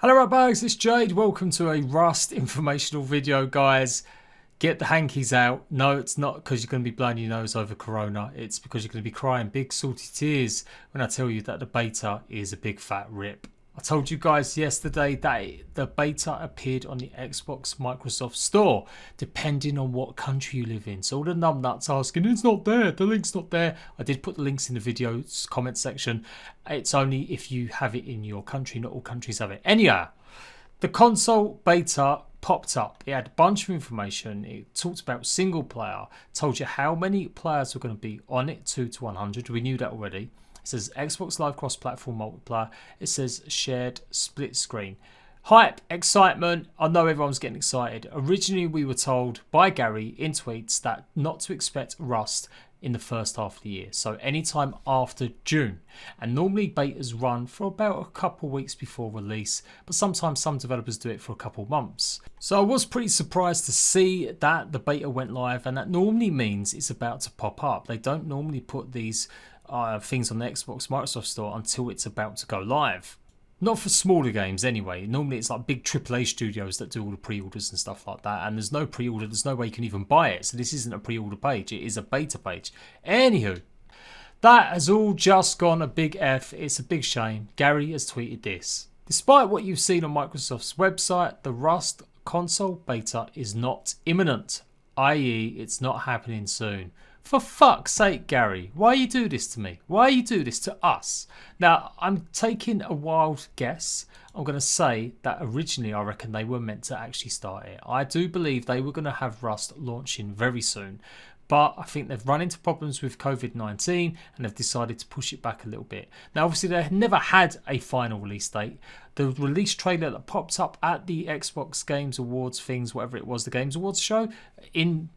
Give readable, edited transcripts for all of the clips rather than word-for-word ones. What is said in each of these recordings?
Hello right bags, it's Jade. Welcome to a Rust informational video, guys. Get the hankies out. No, it's not because you're going to be blowing your nose over Corona. It's because you're going to be crying big salty tears when I tell you that the beta is a big fat rip. I told you guys yesterday that the beta appeared on the Xbox Microsoft Store, depending on what country you live in. So all the numbnuts asking, it's not there, the link's not there. I did put the links in the video comment section. It's only if you have it in your country, not all countries have it. Anyhow, the console beta popped up. It had a bunch of information. It talked about single player, told you how many players were going to be on it, 2 to 100. We knew that already. It says Xbox Live cross-platform multiplayer. It says shared split screen. Hype, excitement. I know everyone's getting excited. Originally, we were told by Gary in tweets that not to expect Rust in the first half of the year. So anytime after June. And normally betas run for about a couple weeks before release. But sometimes some developers do it for a couple months. So I was pretty surprised to see that the beta went live. And that normally means it's about to pop up. They don't normally put these things on the Xbox Microsoft Store until it's about to go live. Not for smaller games anyway. Normally it's like big AAA studios that do all the pre-orders and stuff like that, and there's no pre-order, there's no way you can even buy it, so this isn't a pre-order page, it is a beta page. Anywho, that has all just gone a big F. It's a big shame. Gary has tweeted this. Despite what you've seen on Microsoft's website, the Rust console beta is not imminent, i.e. it's not happening soon. For fuck's sake, Gary, why you do this to me? Why you do this to us? Now, I'm taking a wild guess. I'm going to say that originally I reckon they were meant to actually start it. I do believe they were going to have Rust launching very soon. But I think they've run into problems with COVID-19 and they've decided to push it back a little bit. Now, obviously, they never had a final release date. The release trailer that popped up at the Xbox Games Awards things, whatever it was, the Games Awards show,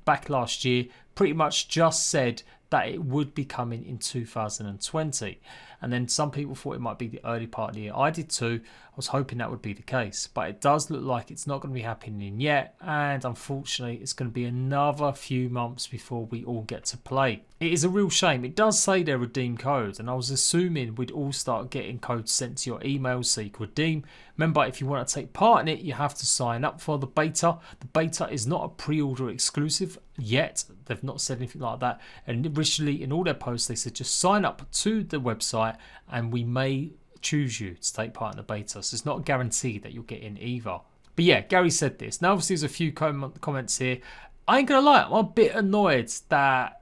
back last year, pretty much just said that it would be coming in 2020. And then some people thought it might be the early part of the year. I did too. I was hoping that would be the case. But it does look like it's not going to be happening yet. And unfortunately, it's going to be another few months before we all get to play. It is a real shame. It does say they're redeem codes. And I was assuming we'd all start getting codes sent to your emails so you could redeem. Remember, if you want to take part in it, you have to sign up for the beta. The beta is not a pre-order exclusive yet. They've not said anything like that. And originally, in all their posts, they said just sign up to the website and we may choose you to take part in the beta. So it's not a guarantee that you'll get in either. But yeah, Gary said this. Now, obviously, there's a few comments here. I ain't going to lie, I'm a bit annoyed that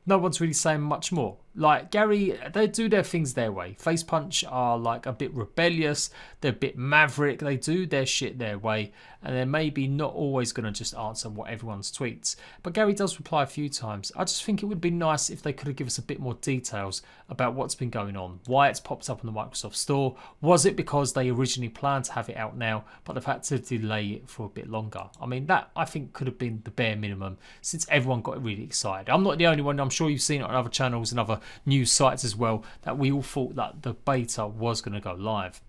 no one's really saying much more. Like, Gary, they do their things their way. Face Punch are like a bit rebellious. They're a bit maverick. They do their shit their way. And they're maybe not always going to just answer what everyone's tweets. But Gary does reply a few times. I just think it would be nice if they could have given us a bit more details about what's been going on. Why it's popped up on the Microsoft Store. Was it because they originally planned to have it out now, but they've had to delay it for a bit longer? I mean, that I think could have been the bare minimum since everyone got really excited. I'm not the only one. I'm sure you've seen it on other channels and other news sites as well, that we all thought that the beta was going to go live.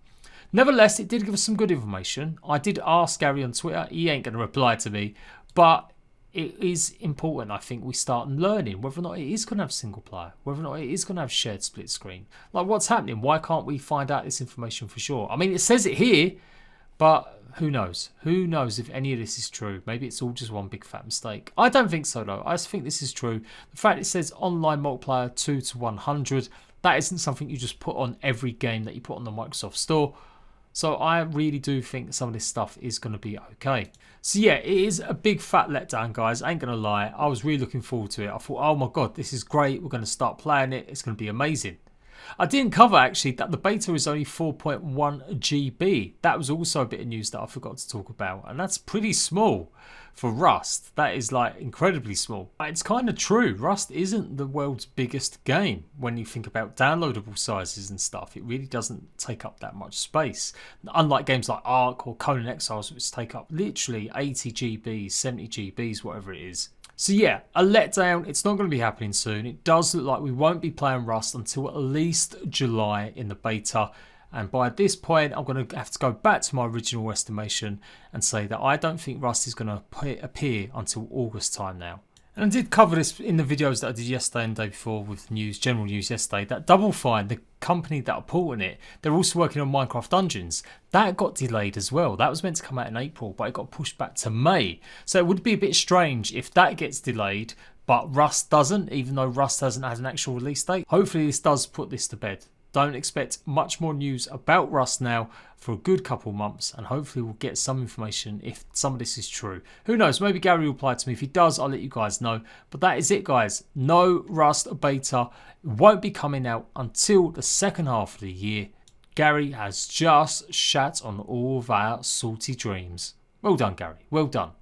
Nevertheless, it did give us some good information. I did ask Gary on Twitter. He ain't going to reply to me, but it is important, I think, we start learning whether or not it is going to have single player, whether or not it is going to have shared split screen. Like, what's happening? Why can't we find out this information for sure? I mean, it says it here, but who knows? Who knows if any of this is true? Maybe it's all just one big fat mistake. I don't think so, though. I just think this is true. The fact it says online multiplayer 2 to 100, that isn't something you just put on every game that you put on the Microsoft Store. So I really do think some of this stuff is going to be okay. So yeah, it is a big fat letdown, guys. I ain't going to lie. I was really looking forward to it. I thought, oh my God, this is great. We're going to start playing it. It's going to be amazing. I didn't cover actually that the beta is only 4.1 GB. That was also a bit of news that I forgot to talk about, and that's pretty small for Rust. That is like incredibly small. It's kind of true. Rust isn't the world's biggest game when you think about downloadable sizes and stuff. It really doesn't take up that much space. Unlike games like Ark or Conan Exiles, which take up literally 80 GBs, 70 GBs, whatever it is. So yeah, a letdown. It's not going to be happening soon. It does look like we won't be playing Rust until at least July in the beta. And by this point, I'm going to have to go back to my original estimation and say that I don't think Rust is going to appear until August time now. And I did cover this in the videos that I did yesterday and the day before with news, general news yesterday, that Double Fine, the company that are porting it, they're also working on Minecraft Dungeons. That got delayed as well. That was meant to come out in April, but it got pushed back to May. So it would be a bit strange if that gets delayed, but Rust doesn't, even though Rust hasn't had an actual release date. Hopefully this does put this to bed. Don't expect much more news about Rust now for a good couple months, and hopefully we'll get some information if some of this is true. Who knows, maybe Gary will reply to me. If he does, I'll let you guys know. But that is it, guys. No Rust beta won't be coming out until the second half of the year. Gary has just shat on all of our salty dreams. Well done, Gary. Well done.